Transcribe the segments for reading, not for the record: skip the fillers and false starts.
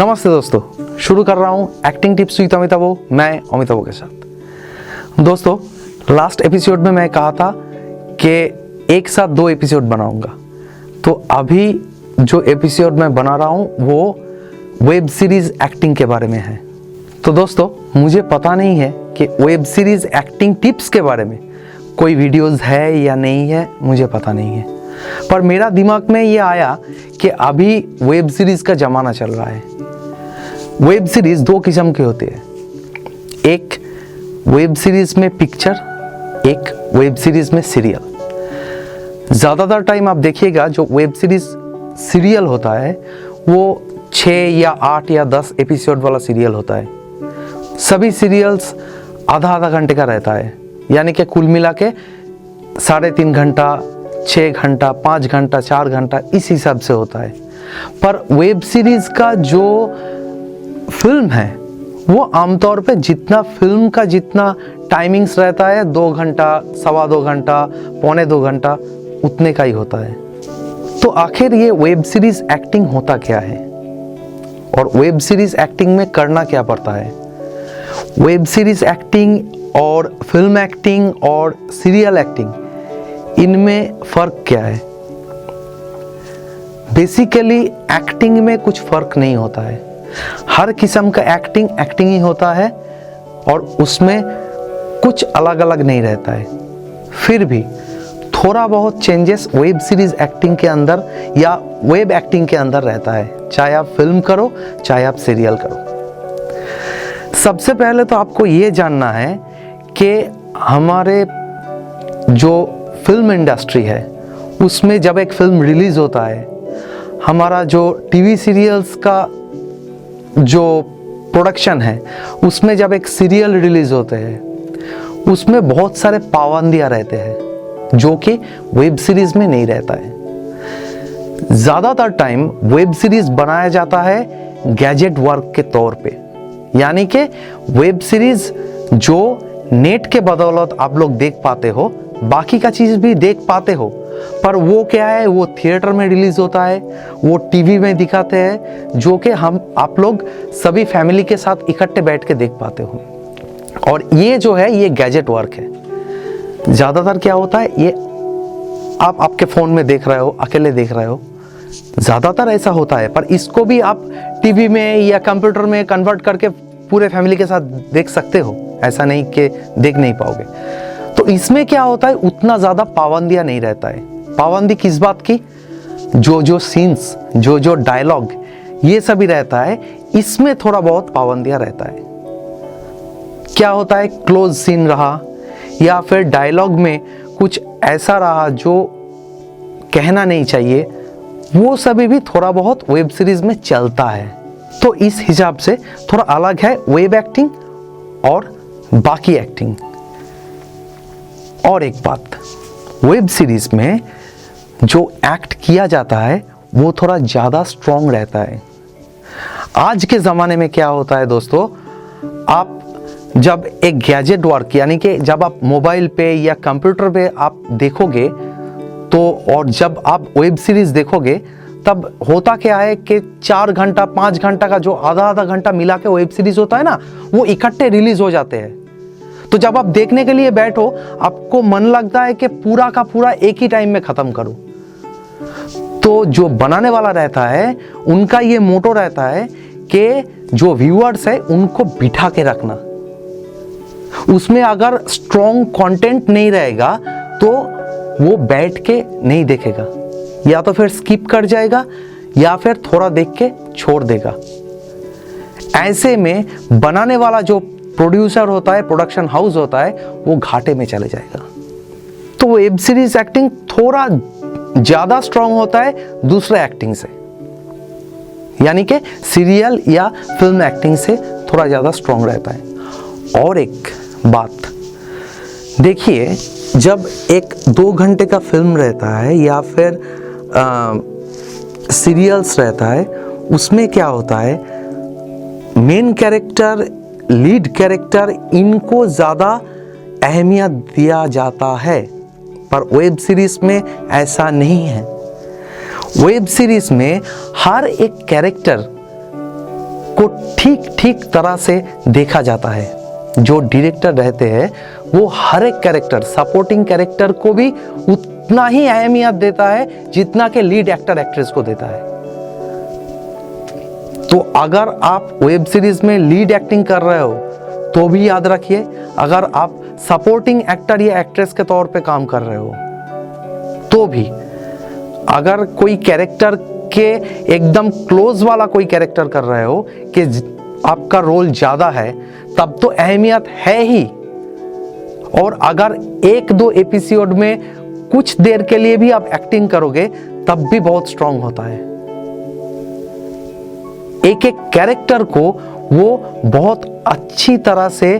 नमस्ते दोस्तों, शुरू कर रहा हूँ एक्टिंग टिप्स विद अमिताभ, मैं अमिताभ के साथ। दोस्तों, लास्ट एपिसोड में मैं कहा था कि एक साथ 2 एपिसोड बनाऊंगा, तो अभी जो एपिसोड मैं बना रहा हूँ वो वेब सीरीज़ एक्टिंग के बारे में है। तो दोस्तों, मुझे पता नहीं है कि वेब सीरीज़ एक्टिंग टिप्स के बारे में कोई वीडियोज़ है या नहीं है, मुझे पता नहीं है, पर मेरा दिमाग में ये आया कि अभी वेब सीरीज़ का ज़माना चल रहा है। वेब सीरीज़ 2 किस्म की होती है, एक वेब सीरीज़ में पिक्चर, एक वेब सीरीज़ में सीरियल। ज़्यादातर टाइम आप देखिएगा जो वेब सीरीज़ सीरियल होता है वो 6 या 8 या 10 एपिसोड वाला सीरियल होता है। सभी सीरियल्स आधा घंटे का रहता है, यानी कि कुल मिला के 3.5 घंटा, 6 घंटा, 5 घंटा, 4 घंटा इस हिसाब से होता है। पर वेब सीरीज़ का जो फिल्म है वो आमतौर पे जितना फिल्म का जितना टाइमिंग्स रहता है 2 घंटा, 2.25 घंटा, 2.25 घंटा, उतने का ही होता है। तो आखिर ये वेब सीरीज़ एक्टिंग होता क्या है और वेब सीरीज़ एक्टिंग में करना क्या पड़ता है? वेब सीरीज़ एक्टिंग और फिल्म एक्टिंग और सीरियल एक्टिंग, इनमें फ़र्क क्या है? बेसिकली एक्टिंग में कुछ फ़र्क नहीं होता है। हर किस्म का एक्टिंग ही होता है और उसमें कुछ अलग अलग नहीं रहता है। फिर भी थोड़ा बहुत चेंजेस वेब सीरीज़ एक्टिंग के अंदर या वेब एक्टिंग के अंदर रहता है, चाहे आप फिल्म करो चाहे आप सीरियल करो। सबसे पहले तो आपको ये जानना है कि हमारे जो फिल्म इंडस्ट्री है उसमें जब एक फिल्म रिलीज़ होता है, हमारा जो टीवी सीरियल्स का जो प्रोडक्शन है उसमें जब एक सीरियल रिलीज़ होते हैं उसमें बहुत सारे पाबंदियाँ रहते हैं जो कि वेब सीरीज़ में नहीं रहता है। ज़्यादातर टाइम वेब सीरीज़ बनाया जाता है गैजेट वर्क के तौर पे, यानी कि वेब सीरीज़ जो नेट के बदौलत आप लोग देख पाते हो, बाकी का चीज़ भी देख पाते हो, पर वो क्या है, वो थिएटर में रिलीज़ होता है, वो टीवी में दिखाते हैं, जो कि आप लोग सभी फैमिली के साथ इकट्ठे बैठ के देख पाते हो। और ये जो है ये गैजेट वर्क है। ज़्यादातर क्या होता है, ये आप आपके फ़ोन में देख रहे हो, अकेले देख रहे हो, ज़्यादातर ऐसा होता है, पर इसको भी आप टीवी में या कंप्यूटर में कन्वर्ट करके पूरे फैमिली के साथ देख सकते हो, ऐसा नहीं कि देख नहीं पाओगे। तो इसमें क्या होता है, उतना ज़्यादा पाबंदियाँ नहीं रहता है। पाबंदी किस बात की? जो सीन्स, जो डायलॉग, ये सभी रहता है, इसमें थोड़ा बहुत पाबंदियाँ रहता है। क्या होता है, क्लोज सीन रहा या फिर डायलॉग में कुछ ऐसा रहा जो कहना नहीं चाहिए, वो सभी भी थोड़ा बहुत वेब सीरीज़ में चलता है। तो इस हिसाब से थोड़ा अलग है वेब एक्टिंग और बाकी एक्टिंग। और एक बात, वेब सीरीज़ में जो एक्ट किया जाता है वो थोड़ा ज़्यादा स्ट्रॉन्ग रहता है। आज के ज़माने में क्या होता है दोस्तों, आप जब एक गैजेट वर्क, यानी कि जब आप मोबाइल पे या कंप्यूटर पे आप देखोगे तो, और जब आप वेब सीरीज़ देखोगे तब होता क्या है कि 4 घंटा 5 घंटा का जो आधा घंटा मिला के वेब सीरीज़ होता है ना, वो इकट्ठे रिलीज़ हो जाते हैं। तो जब आप देखने के लिए बैठो, आपको मन लगता है कि पूरा का पूरा एक ही टाइम में ख़त्म करूं। तो जो बनाने वाला रहता है उनका ये मोटो रहता है कि जो व्यूअर्स है उनको बिठा के रखना। उसमें अगर स्ट्रॉन्ग कंटेंट नहीं रहेगा तो वो बैठ के नहीं देखेगा, या तो फिर स्किप कर जाएगा या फिर थोड़ा देख के छोड़ देगा। ऐसे में बनाने वाला जो प्रोड्यूसर होता है, प्रोडक्शन हाउस होता है, वो घाटे में चले जाएगा। तो वेब सीरीज एक्टिंग थोड़ा ज़्यादा स्ट्रॉन्ग होता है दूसरे एक्टिंग से, यानी कि सीरियल या फिल्म एक्टिंग से थोड़ा ज़्यादा स्ट्रॉन्ग रहता है। और एक बात देखिए, जब एक 2 घंटे का फिल्म रहता है या फिर सीरियल्स रहता है, उसमें क्या होता है, मेन कैरेक्टर, लीड कैरेक्टर, इनको ज़्यादा अहमियत दिया जाता है, पर वेब सीरीज़ में ऐसा नहीं है। वेब सीरीज़ में हर एक कैरेक्टर को ठीक ठीक तरह से देखा जाता है। जो डायरेक्टर रहते हैं वो हर एक कैरेक्टर, सपोर्टिंग कैरेक्टर को भी उतना ही अहमियत देता है जितना कि लीड एक्टर एक्ट्रेस को देता है। तो अगर आप वेब सीरीज में लीड एक्टिंग कर रहे हो तो भी याद रखिए, अगर आप सपोर्टिंग एक्टर या एक्ट्रेस के तौर पे काम कर रहे हो तो भी, अगर कोई कैरेक्टर के एकदम क्लोज वाला कोई कैरेक्टर कर रहे हो कि आपका रोल ज्यादा है, तब तो अहमियत है ही। और अगर एक दो एपिसोड में कुछ देर के लिए भी आप एक्टिंग करोगे तब भी बहुत स्ट्रांग होता है। एक एक कैरेक्टर को वो बहुत अच्छी तरह से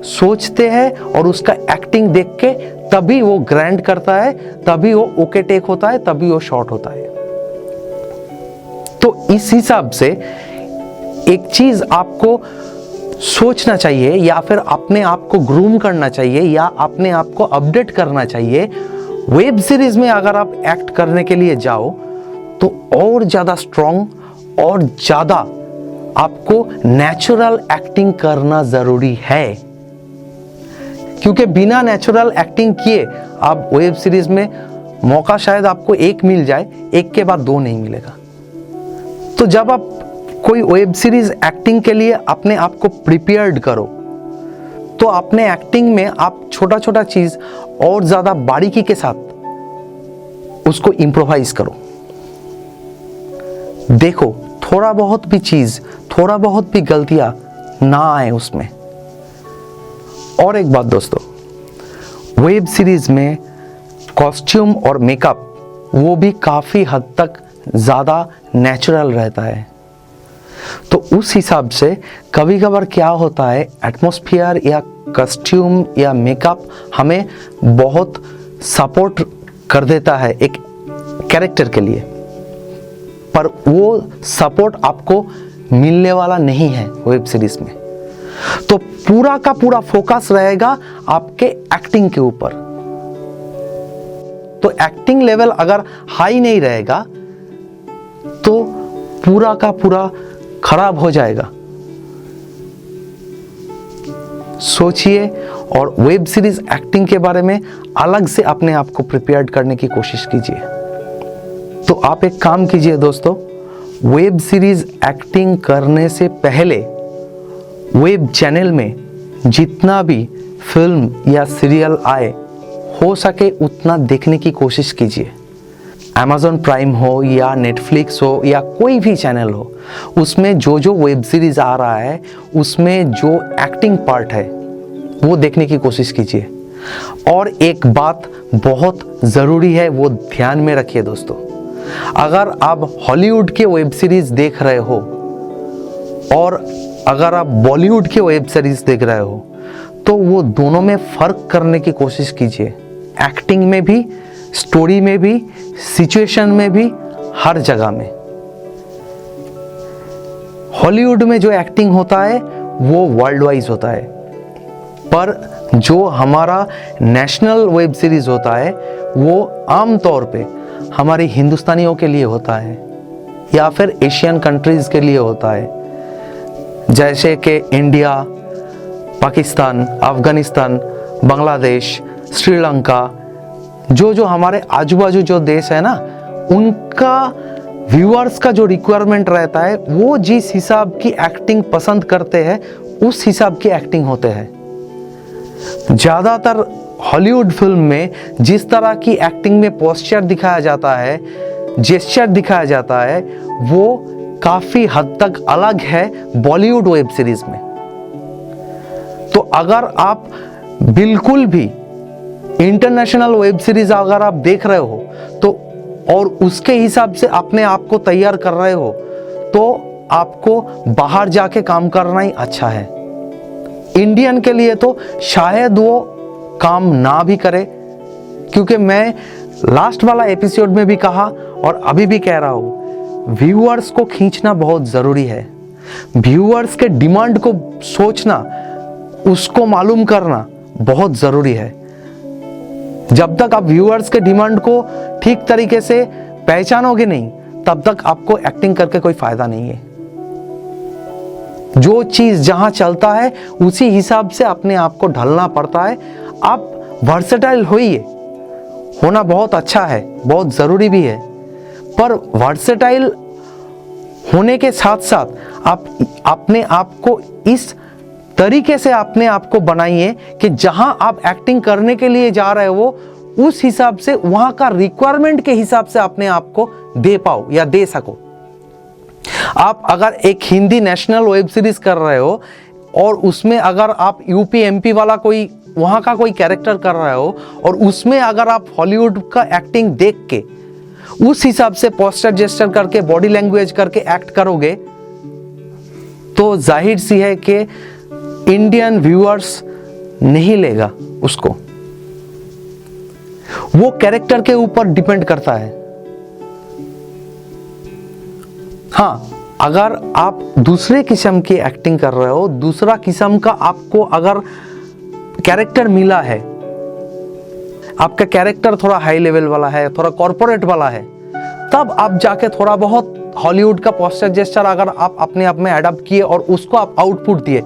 सोचते हैं और उसका एक्टिंग देख के तभी वो ग्रैंड करता है, तभी वो ओके टेक होता है, तभी वो शॉर्ट होता है। तो इस हिसाब से एक चीज आपको सोचना चाहिए या फिर अपने आप को ग्रूम करना चाहिए या अपने आप को अपडेट करना चाहिए। वेब सीरीज में अगर आप एक्ट करने के लिए जाओ तो और ज्यादा स्ट्रांग और ज्यादा आपको नेचुरल एक्टिंग करना जरूरी है, क्योंकि बिना नेचुरल एक्टिंग किए आप वेब सीरीज में मौका शायद आपको एक मिल जाए, एक के बाद दो नहीं मिलेगा। तो जब आप कोई वेब सीरीज एक्टिंग के लिए अपने आप को प्रिपेयर्ड करो तो अपने एक्टिंग में आप छोटा छोटा चीज और ज्यादा बारीकी के साथ उसको इम्प्रोवाइज करो। देखो थोड़ा बहुत भी चीज, थोड़ा बहुत भी गलतियां ना आए उसमें। और एक बात दोस्तों, वेब सीरीज में कॉस्ट्यूम और मेकअप वो भी काफी हद तक ज्यादा नेचुरल रहता है। तो उस हिसाब से कभी कभार क्या होता है, एटमॉस्फेयर या कॉस्ट्यूम या मेकअप हमें बहुत सपोर्ट कर देता है एक कैरेक्टर के लिए, पर वो सपोर्ट आपको मिलने वाला नहीं है वेब सीरीज में। तो पूरा का पूरा फोकस रहेगा आपके एक्टिंग के ऊपर। तो एक्टिंग लेवल अगर हाई नहीं रहेगा तो पूरा का पूरा खराब हो जाएगा। सोचिए और वेब सीरीज एक्टिंग के बारे में अलग से अपने आप को प्रिपेयर्ड करने की कोशिश कीजिए। तो आप एक काम कीजिए दोस्तों, वेब सीरीज एक्टिंग करने से पहले वेब चैनल में जितना भी फिल्म या सीरियल आए हो सके उतना देखने की कोशिश कीजिए। Amazon प्राइम हो या नेटफ्लिक्स हो या कोई भी चैनल हो, उसमें जो जो वेब सीरीज आ रहा है उसमें जो एक्टिंग पार्ट है वो देखने की कोशिश कीजिए। और एक बात बहुत ज़रूरी है, वो ध्यान में रखिए दोस्तों, अगर आप हॉलीवुड के वेब सीरीज देख रहे हो और अगर आप बॉलीवुड के वेब सीरीज देख रहे हो तो वो दोनों में फ़र्क करने की कोशिश कीजिए। एक्टिंग में भी, स्टोरी में भी, सिचुएशन में भी, हर जगह में। हॉलीवुड में जो एक्टिंग होता है वो वर्ल्ड वाइज होता है, पर जो हमारा नेशनल वेब सीरीज होता है वो आम तौर पे हमारे हिंदुस्तानियों के लिए होता है या फिर एशियन कंट्रीज के लिए होता है, जैसे कि इंडिया, पाकिस्तान, अफगानिस्तान, बांग्लादेश, श्रीलंका, जो जो हमारे आजू बाजू जो देश है ना, उनका व्यूअर्स का जो रिक्वायरमेंट रहता है वो जिस हिसाब की एक्टिंग पसंद करते हैं उस हिसाब की एक्टिंग होते हैं। ज़्यादातर हॉलीवुड फिल्म में जिस तरह की एक्टिंग में पोस्चर दिखाया जाता है, जेस्चर दिखाया जाता है, वो काफ़ी हद तक अलग है बॉलीवुड वेब सीरीज में। तो अगर आप बिल्कुल भी इंटरनेशनल वेब सीरीज अगर आप देख रहे हो तो और उसके हिसाब से अपने आप को तैयार कर रहे हो तो आपको बाहर जाके काम करना ही अच्छा है। इंडियन के लिए तो शायद वो काम ना भी करे, क्योंकि मैं लास्ट वाला एपिसोड में भी कहा और अभी भी कह रहा हूं, व्यूअर्स को खींचना बहुत ज़रूरी है। व्यूअर्स के डिमांड को सोचना, उसको मालूम करना बहुत ज़रूरी है। जब तक आप व्यूअर्स के डिमांड को ठीक तरीके से पहचानोगे नहीं, तब तक आपको एक्टिंग करके कोई फायदा नहीं है। जो चीज़ जहाँ चलता है उसी हिसाब से अपने आप को ढलना पड़ता है। आप वर्सेटाइल होइए, होना बहुत अच्छा है, बहुत ज़रूरी भी है, पर वर्सेटाइल होने के साथ साथ आप अपने आप को इस तरीके से अपने आप को बनाइए कि जहां आप एक्टिंग करने के लिए जा रहे हो उस हिसाब से, वहां का रिक्वायरमेंट के हिसाब से अपने आप को दे पाओ या दे सको। आप अगर एक हिंदी नेशनल वेब सीरीज कर रहे हो और उसमें अगर आप यूपी एमपी वाला कोई वहां का कोई कैरेक्टर कर रहे हो और उसमें अगर आप हॉलीवुड का एक्टिंग देख के उस हिसाब से पोस्टर जेस्चर करके बॉडी लैंग्वेज करके एक्ट करोगे तो जाहिर सी है कि इंडियन व्यूअर्स नहीं लेगा उसको। वो कैरेक्टर के ऊपर डिपेंड करता है। हाँ, अगर आप दूसरे किस्म की एक्टिंग कर रहे हो, दूसरा किस्म का आपको अगर कैरेक्टर मिला है, आपका कैरेक्टर थोड़ा हाई लेवल वाला है, थोड़ा कॉर्पोरेट वाला है, तब आप जाके थोड़ा बहुत हॉलीवुड का पोस्टर जेस्चर अगर आप अपने आप में एडप्ट किए और उसको आप आउटपुट दिए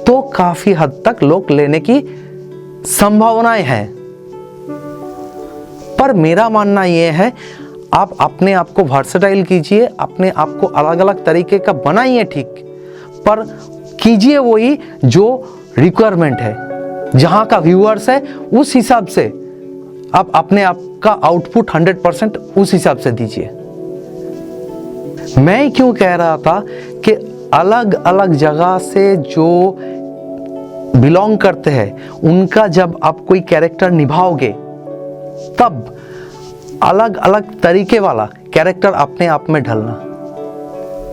तो काफी हद तक लोग लेने की संभावनाएं हैं। पर मेरा मानना यह है, आप अपने आप को वर्सेटाइल कीजिए, अपने आप को अलग अलग तरीके का बनाइए, ठीक, पर कीजिए वही जो रिक्वायरमेंट है, जहां का व्यूअर्स है उस हिसाब से आप अपने आप का आउटपुट 100% उस हिसाब से दीजिए। मैं क्यों कह रहा था कि अलग अलग जगह से जो बिलोंग करते हैं उनका जब आप कोई कैरेक्टर निभाओगे तब अलग अलग तरीके वाला कैरेक्टर अपने आप में ढलना।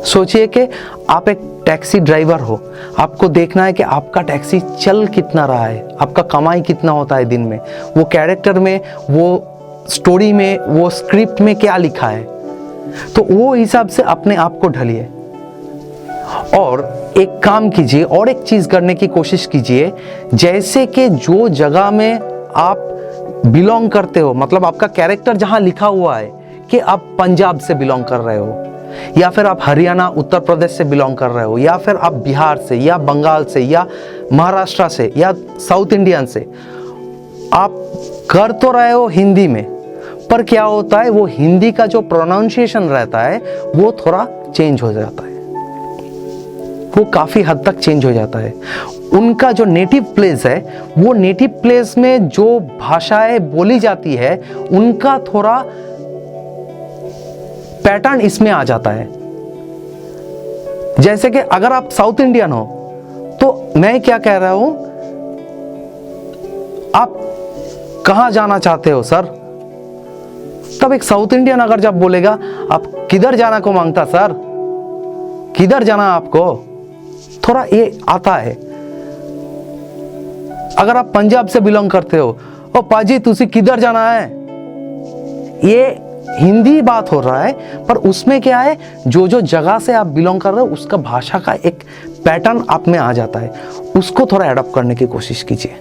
सोचिए कि आप एक टैक्सी ड्राइवर हो, आपको देखना है कि आपका टैक्सी चल कितना रहा है, आपका कमाई कितना होता है दिन में, वो कैरेक्टर में, वो स्टोरी में, वो स्क्रिप्ट में क्या लिखा है, तो वो हिसाब से अपने आप को ढलिए। और एक काम कीजिए और एक चीज करने की कोशिश कीजिए, जैसे कि जो जगह में आप बिलोंग करते हो, मतलब आपका कैरेक्टर जहां लिखा हुआ है कि आप पंजाब से बिलोंग कर रहे हो, या फिर आप हरियाणा उत्तर प्रदेश से बिलोंग कर रहे हो, या फिर आप बिहार से या बंगाल से या महाराष्ट्र से या साउथ इंडियन से, आप कर तो रहे हो हिंदी में, पर क्या होता है वो हिंदी का जो प्रोनाउंसिएशन रहता है वो थोड़ा चेंज हो जाता है, वो काफी हद तक चेंज हो जाता है। उनका जो नेटिव प्लेस है, वो नेटिव प्लेस में जो भाषाएं बोली जाती है उनका थोड़ा पैटर्न इसमें आ जाता है। जैसे कि अगर आप साउथ इंडियन हो तो मैं क्या कह रहा हूं, आप कहां जाना चाहते हो सर, तब एक साउथ इंडियन अगर जब बोलेगा आप किधर जाना को मांगता सर, किधर जाना आपको, थोड़ा ये आता है। अगर आप पंजाब से बिलोंग करते हो, ओ पाजी तुसी किधर जाना है, ये हिंदी बात हो रहा है, पर उसमें क्या है, जो जो जगह से आप बिलोंग कर रहे हो उसका भाषा का एक पैटर्न आप में आ जाता है, उसको थोड़ा एडप्ट करने की कोशिश कीजिए,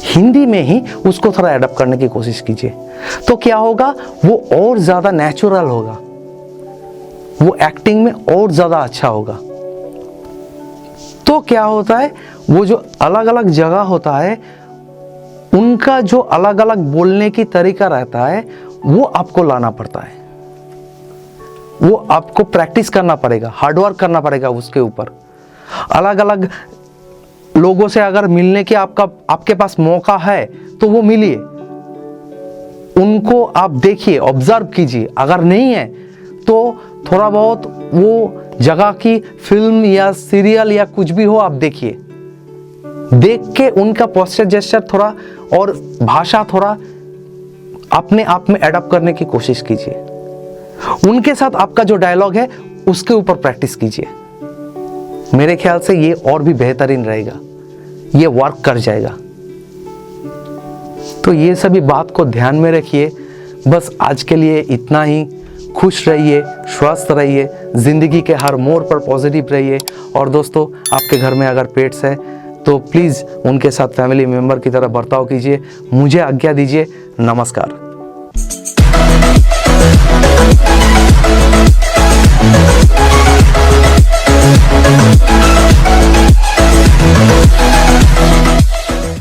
हिंदी में ही उसको थोड़ा एडप्ट करने की कोशिश कीजिए, तो क्या होगा, वो और ज्यादा नेचुरल होगा, वो एक्टिंग में और ज्यादा अच्छा होगा। तो क्या होता है, वो जो अलग अलग जगह होता है उनका जो अलग अलग बोलने की तरीका रहता है वो आपको लाना पड़ता है, वो आपको प्रैक्टिस करना पड़ेगा, हार्डवर्क करना पड़ेगा उसके ऊपर। अलग अलग लोगों से अगर मिलने के आपके पास मौका है तो वो मिलिए, उनको आप देखिए, ऑब्जर्व कीजिए, अगर नहीं है तो थोड़ा बहुत वो जगह की फिल्म या सीरियल या कुछ भी हो आप देखिए, देख के उनका पोस्चर जेस्चर थोड़ा और भाषा थोड़ा अपने आप में एडप्ट करने की कोशिश कीजिए, उनके साथ आपका जो डायलॉग है उसके ऊपर प्रैक्टिस कीजिए। मेरे ख्याल से ये और भी बेहतरीन रहेगा, ये वर्क कर जाएगा। तो ये सभी बात को ध्यान में रखिए। बस आज के लिए इतना ही। खुश रहिए, स्वस्थ रहिए, जिंदगी के हर मोड़ पर पॉजिटिव रहिए। और दोस्तों, आपके घर में अगर पेट्स है तो प्लीज़ उनके साथ फैमिली मेंबर की तरह बर्ताव कीजिए। मुझे आज्ञा दीजिए। नमस्कार।